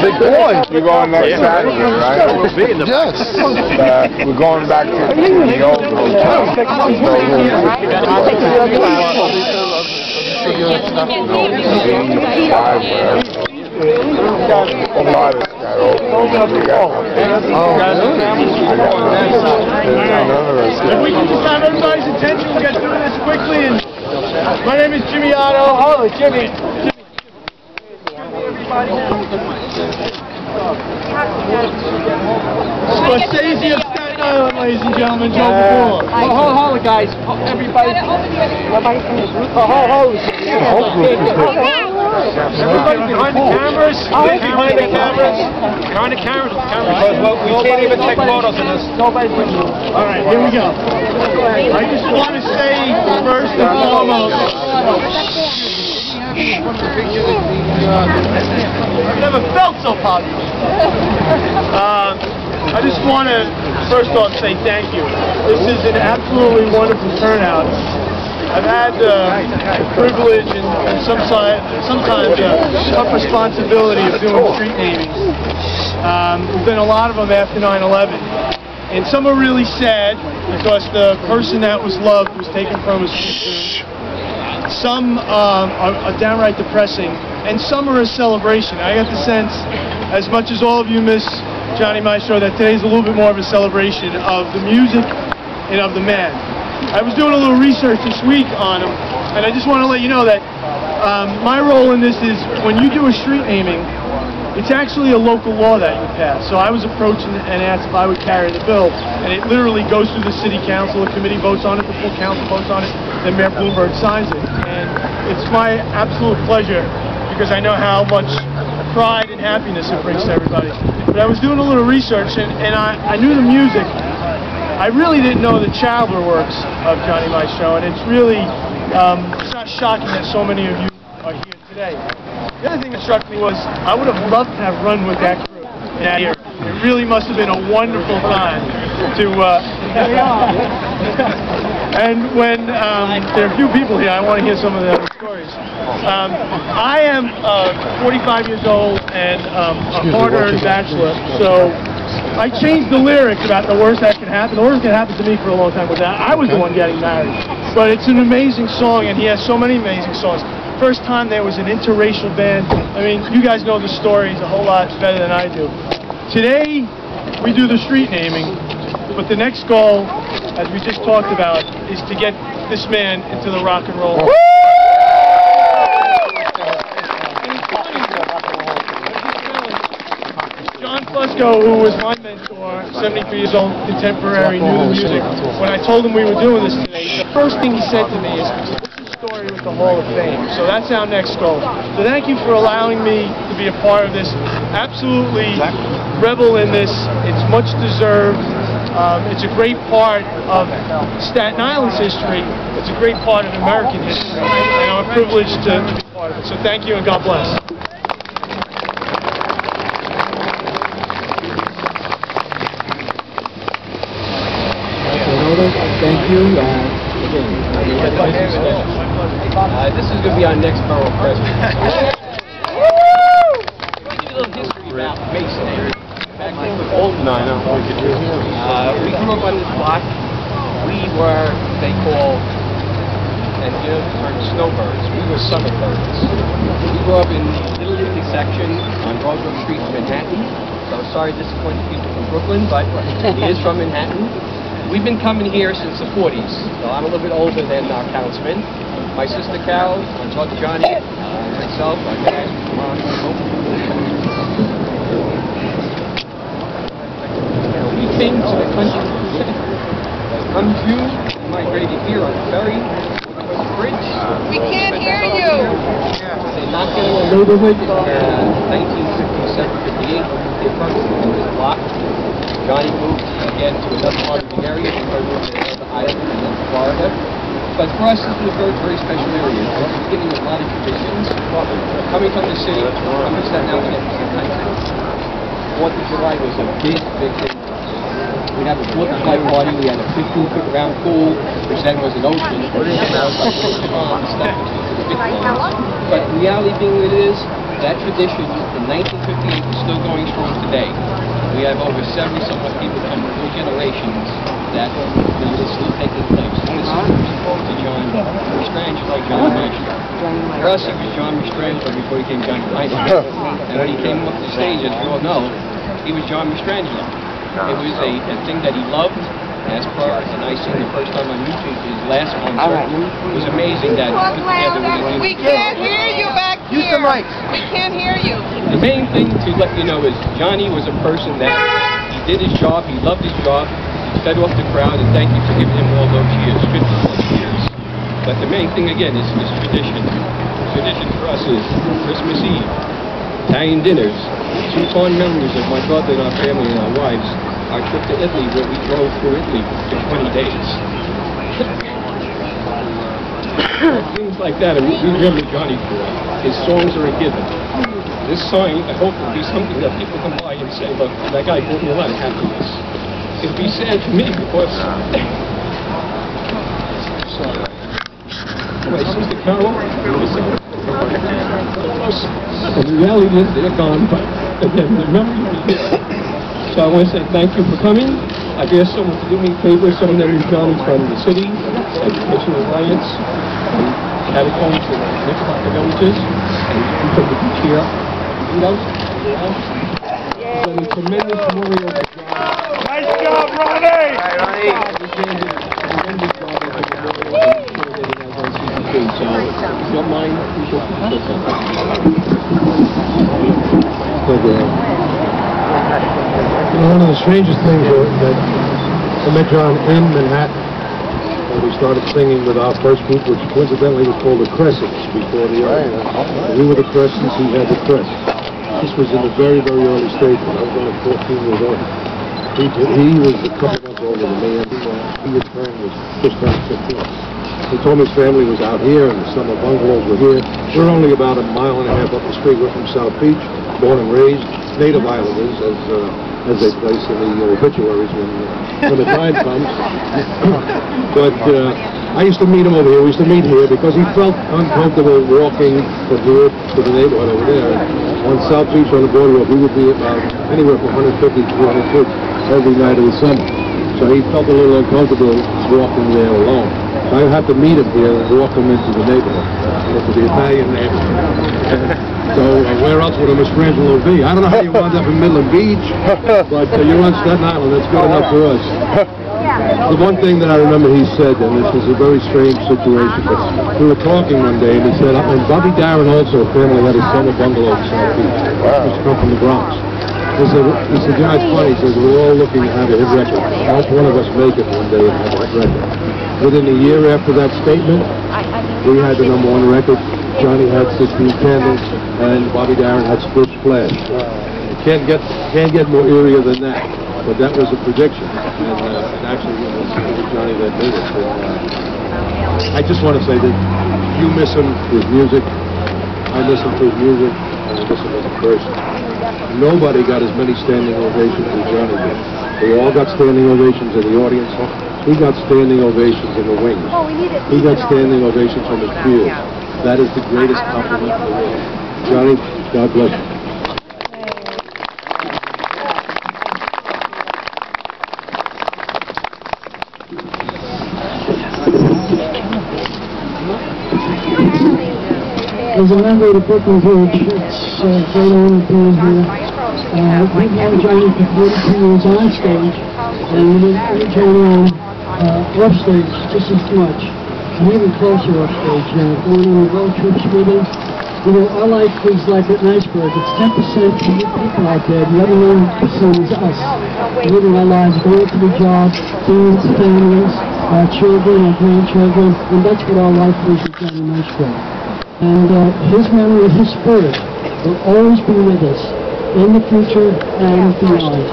Big boy. We're going next Saturday, right? Yes. We're going back to the old hotel. If we can just have everybody's attention, we'll get through this quickly. And my name is Jimmy Otto. Oh, Jimmy. Scorsese of Staten Island, ladies and gentlemen, Joe Before. Hold it, guys. Everybody. Everybody behind the cameras. Behind the cameras. Behind the cameras. Because we can't even take photos in this. All right, here we go. I just want to say first and foremost. I've never felt so positive. I just want to first off say thank you. This is an absolutely wonderful turnout. I've had the privilege and sometimes tough responsibility of doing street namings. There's been a lot of them after 9/11. And some are really sad because the person that was loved was taken from us too soon. Some are downright depressing, and some are a celebration. I got the sense, as much as all of you miss Johnny Maestro, that today's a little bit more of a celebration of the music and of the man. I was doing a little research this week on him, and I just want to let you know that my role in this is when you do a street naming, it's actually a local law that you pass. So I was approached and asked if I would carry the bill, and it literally goes through the city council, the committee votes on it, the full council votes on it, then Mayor Bloomberg signs it. And it's my absolute pleasure because I know how much pride and happiness it brings to everybody. But I was doing a little research, and I knew the music. I really didn't know the Chandler works of Johnny Maestro, and it's really it's not shocking that so many of you are here today. The other thing that struck me was I would have loved to have run with that crew that year. It really must have been a wonderful time to. And when there are a few people here, I want to hear some of the other stories. I am 45 years old and a hard-earned bachelor, so I changed the lyrics about the worst that can happen. The worst that can happen to me for a long time was that I was the one getting married. But it's an amazing song, and he has so many amazing songs. First time there was an interracial band. I mean, you guys know the stories a whole lot better than I do. Today, we do the street naming, but the next goal, as we just talked about, is to get this man into the rock and roll. John Fusco, who was my mentor, 73 years old, contemporary, knew the music. When I told him we were doing this today, the first thing he said to me is, story with the Hall of Fame. So that's our next goal. So thank you for allowing me to be a part of this. Absolutely revel in this. It's much deserved. It's a great part of Staten Island's history. It's a great part of American history. And I'm privileged to be part of it. So thank you and God bless. Thank you. This is going to be our next borough president. We'll give you a little history about Mason. Back then, we grew up on this block. We were, they call, and you know the term snowbirds. We were summer birds. We grew up in the Little Italy section on Broadway Street in Manhattan. So I'm sorry to disappoint people from Brooklyn, but he is from Manhattan. We've been coming here since the 40s, so I'm a little bit older than our councilman. My sister Carol, my brother Johnny, myself, my dad, Mom, we came to the country from June, we migrated here on the ferry, across the bridge. We can't hear you! They knocked in a neighborhood in 1957-58, the apartment was blocked. Johnny moved again to another part of the area before we moved to another island and then to Florida. But for us, this is a very, very special area. We're beginning with a lot of traditions. Coming from the city, coming to Staten Island, 4th of July was a big, big thing. We'd have a 4th of July party. We had a 15-foot round pool, which then was an ocean. But the reality being it is, that tradition in 1958 was still we have over 70-somewhat people from three generations that is still taking place. And this is to John Maestro, like Johnny Maestro. For us, he was John Maestro before he became Johnny Maestro. And when he came up the stage, as you all know, he was John Maestro. It was a thing that he loved. As far as, and I seen the first time on YouTube, his last concert was amazing that he put together with We can't hear you back here. Use the mics. We can't hear you. The main thing to let you know is Johnny was a person that he did his job, he loved his job, he fed off the crowd, and thank you for giving him all those years, 50+ years. But the main thing again is tradition. Tradition for us is Christmas Eve, Italian dinners, 2 fond memories of my brother and our family and our wives. Our trip to Italy, where we drove through Italy for 20 days. Things like that, and we remember Johnny for. His songs are a given. This song, I hope, will be something that people come by and say, look, that guy brought me a lot of happiness. It'll be sad for me because my sister Carol, and the reality is they're gone, but again, the memory will be here. So I want to say thank you for coming. I've asked someone to do me a favor. Someone that is Johnny from the city, Education Alliance, Catacombs and next part of the villages, and you put the beach here. You know? It's been a tremendous memorial. Nice job, Ronnie! So, if you don't mind, we should put this One of the strangest things that I met John in Manhattan when we started singing with our first group, which coincidentally was called the Crescents before the other. We were the Crescents, he had the Crest. This was in the very, very early stages. I was only 14 years old. He was a couple months older than me, and he in turn was just turned 15. He told me his family was out here and the summer bungalows were here. We're only about a mile and a half up the street. We're from South Beach, born and raised, native islanders, as they place in the obituaries when the time comes. But I used to meet him over here. We used to meet here because he felt uncomfortable walking from here to the neighborhood over there. On South Beach on the boardwalk, we would be about anywhere from 150 to 200 kids every night of the summer. So he felt a little uncomfortable walking there alone. So I had to meet him here and walk him into the neighborhood, into the Italian neighborhood. So where else would a Mastrangelo be? I don't know how you wound up in Midland Beach, but you're on Staten Island. That's good enough for us. The one thing that I remember he said, and this was a very strange situation, but we were talking one day, and he said, and Bobby Darin also apparently had a summer bungalow in South Beach. He used to come from the Bronx. He said, John, it's funny. He says, we're all looking to have a hit record. Not one of us make it one day and have a hit record. Within a year after that statement, we had the #1 record. Johnny had 16 Candles, and Bobby Darin had Split Splash. You can't get more eerier than that. But that was a prediction, and actually it was Johnny that did it. I just want to say that you miss him for his music. I miss him for his music, and I miss him as a person. Nobody got as many standing ovations as Johnny did. They all got standing ovations in the audience. He got standing ovations in the wings. He got standing ovations from his peers. That is the greatest compliment in the world. Johnny, God bless you. As a member of the Brooklyn Bridge, it's a great honor to be here. We've known Johnny for 42 years on stage, and we've known Johnny off stage just as much, and even closer off stage. Going on road trips with him. You know, our life is like an iceberg. It's 10% for you people out there. The other 90% is us. Living our lives, going to the job, being with families, our children, our grandchildren, and that's what our life is with Johnny Maestro. And his memory, his spirit will always be with us in the future and beyond.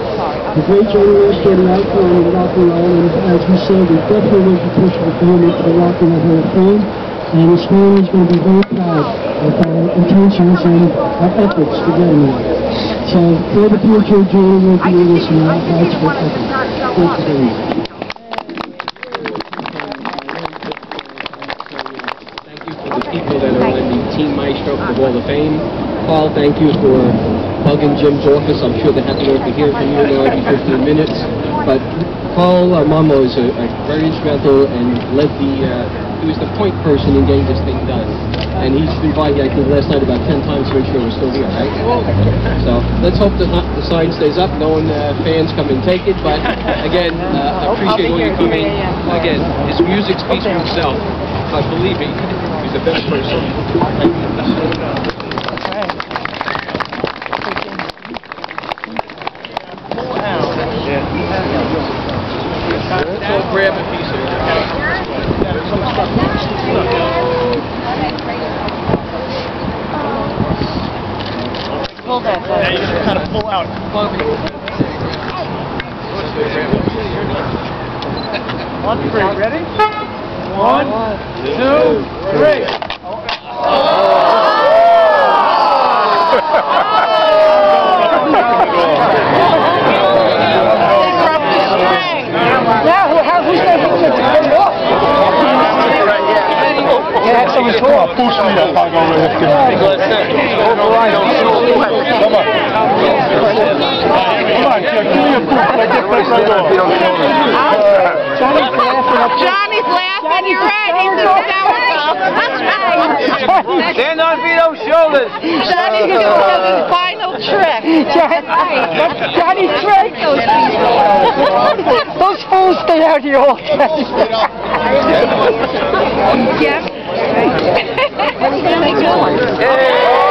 The great Johnny Maestro, the icon of rock and roll, and as we said, we definitely want to push the family to the Rock and Roll Hall of Fame, and his family is going to be very proud of our intentions and our efforts to get him there. So for the future, Johnny will be with us in our lives forever. Thank you very much. People that are in the Team Maestro for Hall of Fame. Paul, thank you for bug in Jim's office. I'm sure they're happy to hear from you now every 15 minutes. But Carl Mamo is a very instrumental and led he was the point person in getting this thing done. And he's been by here, I think, last night about 10 times to make sure we're still here, right? So let's hope the sign stays up. No one fans come and take it. But again, I appreciate all you coming. Again, his music speaks for himself. But believe me, he's the best person. Thank you. So grab a piece of it. Pull that. Now you just kind of pull out. 1, 3, ready? 1, 2, 3. Johnny's laughing. You're right. He's a That's right. Stand on Vito's shoulders. Johnny's doing his final trick. Johnny's trick. Those fools stay out here all day. Yep. What are you doing?